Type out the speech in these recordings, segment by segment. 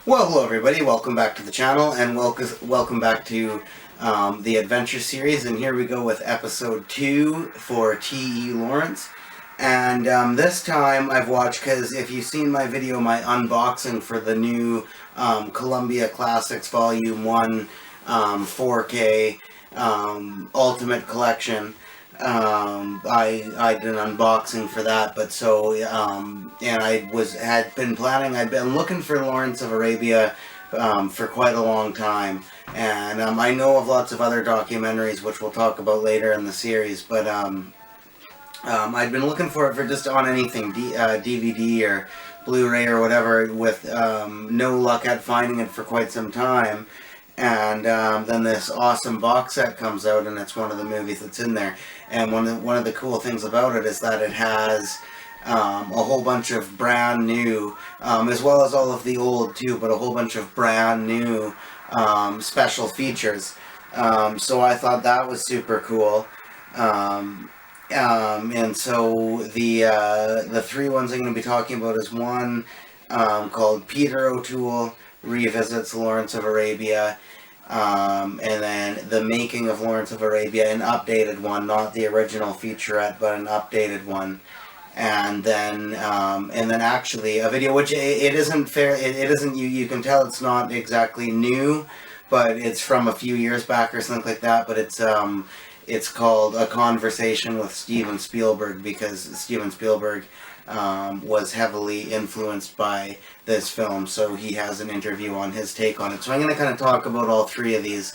Well, hello everybody, welcome back to the channel, and welcome back to the Adventure series, and here we go with episode 2 for T.E.Lawrence. And this time I've watched, because if you've seen my video, my unboxing for the new Columbia Classics Volume 1 4K Ultimate Collection, I did an unboxing for that, but so and had been planning. I'd been looking for Lawrence of Arabia for quite a long time, and I know of lots of other documentaries which we'll talk about later in the series, but I'd been looking for it for just on anything, DVD or Blu-ray or whatever, with no luck at finding it for quite some time. And then this awesome box set comes out, and it's one of the movies that's in there. And one of the cool things about it is that it has a whole bunch of brand new, as well as all of the old too, but a whole bunch of brand new special features. So I thought that was super cool. And so the three ones I'm going to be talking about is one called Peter O'Toole Revisits Lawrence of Arabia, and then The Making of Lawrence of Arabia, an updated one, not the original featurette, but an updated one, and then actually a video which it isn't fair. It isn't you can tell it's not exactly new, but it's from a few years back or something like that. But it's called A Conversation with Steven Spielberg, because Steven Spielberg was heavily influenced by this film, so he has an interview on his take on it. So I'm going to kind of talk about all three of these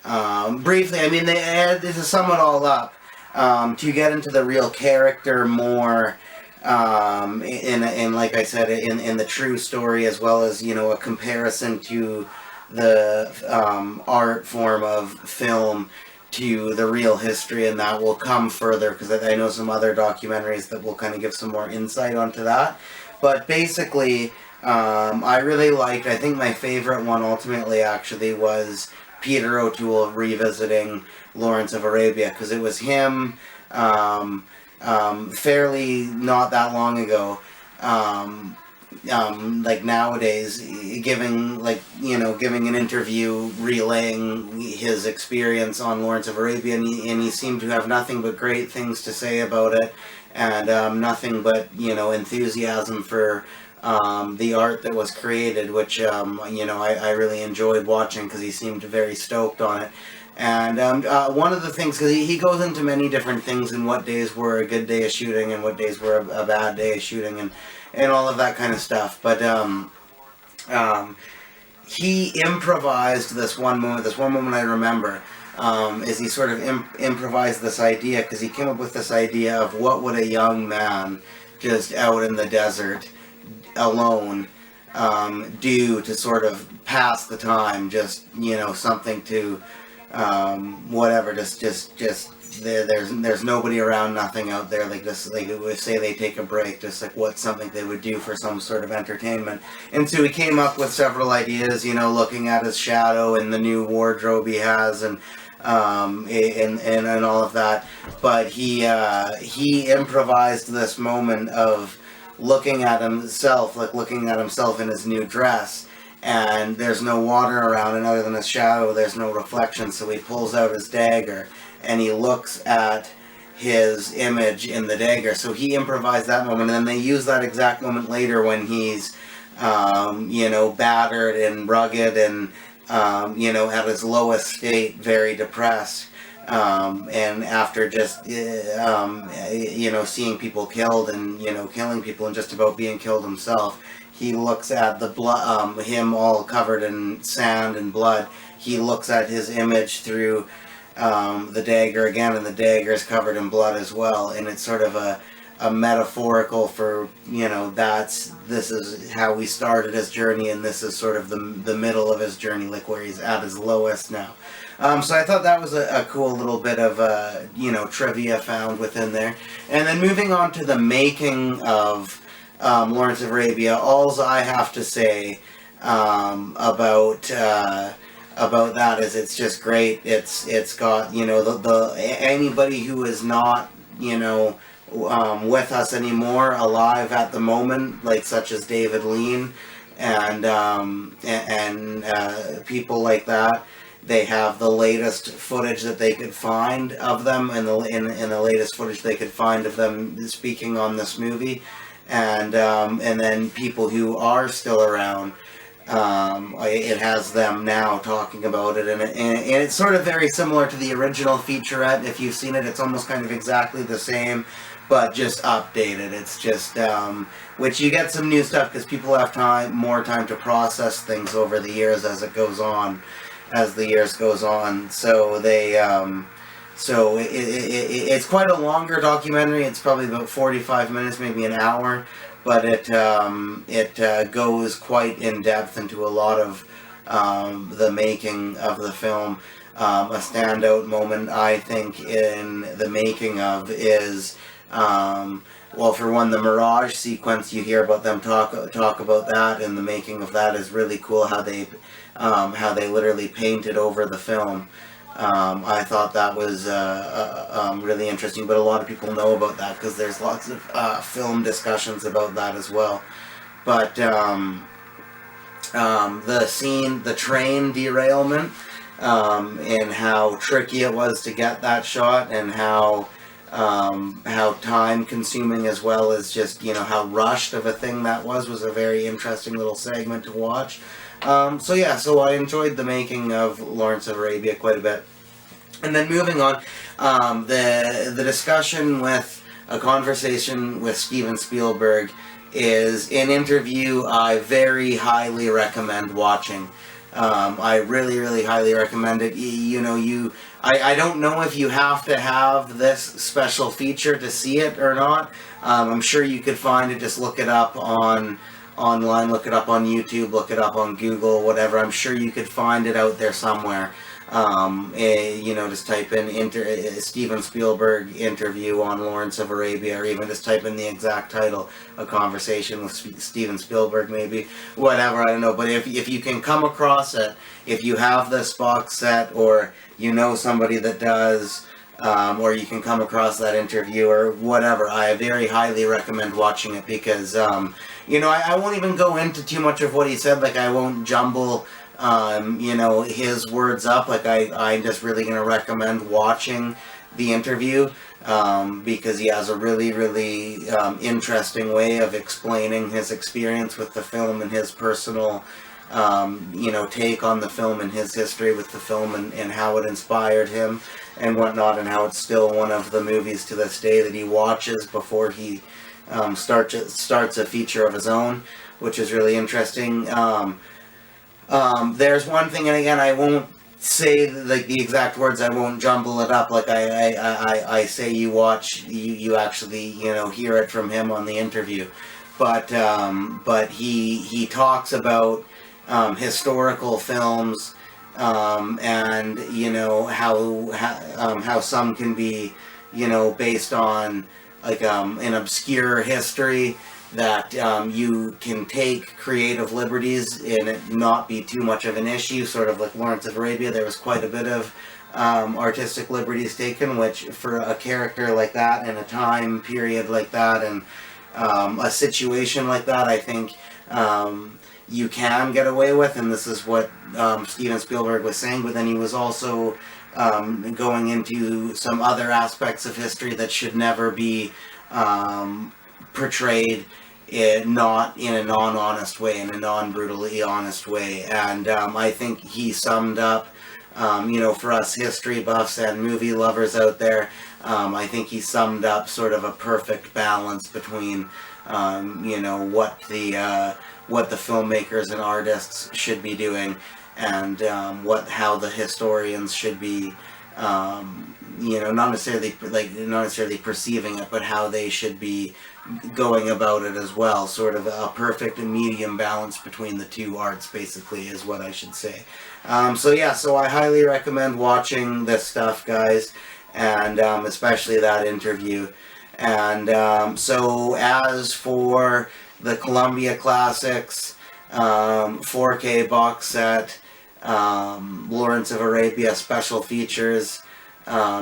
briefly. I mean, to sum it all up, to get into the real character more, in like I said, in the true story, as well as, you know, a comparison to the art form of film to the real history, and that will come further, because I know some other documentaries that will kind of give some more insight onto that. But basically, I really liked, I think my favorite one ultimately actually was Peter O'Toole Revisiting Lawrence of Arabia, because it was him fairly not that long ago, like nowadays, giving an interview relaying his experience on Lawrence of Arabia, and he seemed to have nothing but great things to say about it, and nothing but, you know, enthusiasm for the art that was created, which you know, I really enjoyed watching, because he seemed very stoked on it. And one of the things, because he goes into many different things, and what days were a good day of shooting and what days were a bad day of shooting, and all of that kind of stuff. But he improvised this one moment I remember, is he sort of improvised this idea, because he came up with this idea of what would a young man just out in the desert alone do to sort of pass the time, just, you know, something to whatever, just there's nobody around, nothing out there, like this, like say they take a break, just like what's something they would do for some sort of entertainment. And so he came up with several ideas, you know, looking at his shadow and the new wardrobe he has, and all of that. But he improvised this moment of looking at himself, like looking at himself in his new dress, and there's no water around, and other than his shadow, there's no reflection. So he pulls out his dagger, and he looks at his image in the dagger. So he improvised that moment, and then they use that exact moment later when he's, you know, battered and rugged, and, you know, at his lowest state, very depressed. And after just, you know, seeing people killed, and, you know, killing people, and just about being killed himself, he looks at the blood, him all covered in sand and blood. He looks at his image through the dagger again, and the dagger is covered in blood as well. And it's sort of a metaphorical for, you know, this is how he started his journey, and this is sort of the middle of his journey, like where he's at his lowest now. So I thought that was a cool little bit of, you know, trivia found within there. And then moving on to the making of Lawrence of Arabia, all I have to say about that is it's just great. It's got, you know, the anybody who is not, you know, with us anymore, alive at the moment, like such as David Lean, and people like that. They have the latest footage that they could find of them, and the latest footage they could find of them speaking on this movie, and then people who are still around. It has them now talking about it, and it's sort of very similar to the original featurette. If you've seen it, it's almost kind of exactly the same, but just updated. It's just which you get some new stuff because people have more time to process things over the years as the years goes on. So it's quite a longer documentary. It's probably about 45 minutes, maybe an hour. But it goes quite in depth into a lot of the making of the film. A standout moment, I think, in the making of is, well, for one, the Mirage sequence. You hear about them talk about that, and the making of that is really cool. How they literally painted over the film. I thought that was really interesting, but a lot of people know about that because there's lots of film discussions about that as well. But the scene, the train derailment, and how tricky it was to get that shot, and how time consuming as well as just, how rushed of a thing that was a very interesting little segment to watch. So I enjoyed the making of Lawrence of Arabia quite a bit. And then moving on, the discussion with a conversation with Steven Spielberg is an interview I very highly recommend watching. I really, really highly recommend it. I don't know if you have to have this special feature to see it or not. I'm sure you could find it. Just look it up online, look it up on YouTube, look it up on Google, whatever. I'm sure you could find it out there somewhere. Just type in Steven Spielberg interview on Lawrence of Arabia, or even just type in the exact title, A Conversation with Steven Spielberg, maybe. Whatever, I don't know. But if you can come across it, if you have this box set, or you know somebody that does, or you can come across that interview or whatever, I very highly recommend watching it because, I won't even go into too much of what he said. Like, I won't jumble, his words up. Like, I'm just really going to recommend watching the interview because he has a really, really interesting way of explaining his experience with the film and his personal take on the film and his history with the film and how it inspired him and whatnot, and how it's still one of the movies to this day that he watches before he starts a feature of his own, which is really interesting. There's one thing, and again, I won't say like the exact words. I won't jumble it up. Like I say, you actually hear it from him on the interview. But he talks about historical films, and how some can be based on like an obscure history that you can take creative liberties and it not be too much of an issue. Sort of like Lawrence of Arabia, there was quite a bit of artistic liberties taken, which for a character like that and a time period like that and a situation like that, I think you can get away with, and this is what Steven Spielberg was saying. But then he was also going into some other aspects of history that should never be portrayed not in a non-honest way, in a non-brutally honest way. And I think he summed up, for us history buffs and movie lovers out there, I think he summed up sort of a perfect balance between, what the filmmakers and artists should be doing, and how the historians should be, not necessarily perceiving it, but how they should be going about it as well. Sort of a perfect medium balance between the two arts, basically, is what I should say. So I highly recommend watching this stuff, guys, and especially that interview. And so as for the Columbia Classics 4K box set, Lawrence of Arabia special features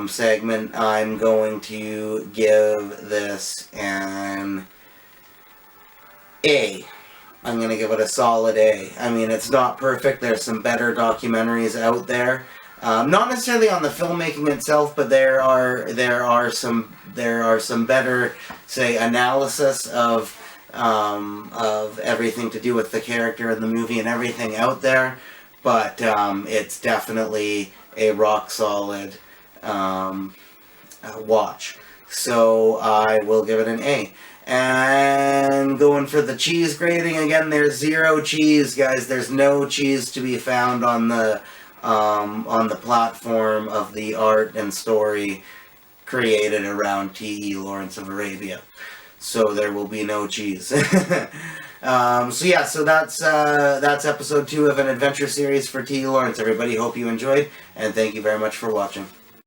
segment, I'm going to give this an A. I'm going to give it a solid A. I mean, it's not perfect. There's some better documentaries out there. Not necessarily on the filmmaking itself, but there are some better, say, analysis of everything to do with the character and the movie and everything out there. But it's definitely a rock solid watch. So I will give it an A. And going for the cheese grading again, there's 0 cheese, guys. There's no cheese to be found on the platform of the art and story created around T.E.Lawrence of Arabia. So there will be no cheese. So that's episode 2 of an adventure series for T.E.Lawrence. Everybody, hope you enjoyed, and thank you very much for watching.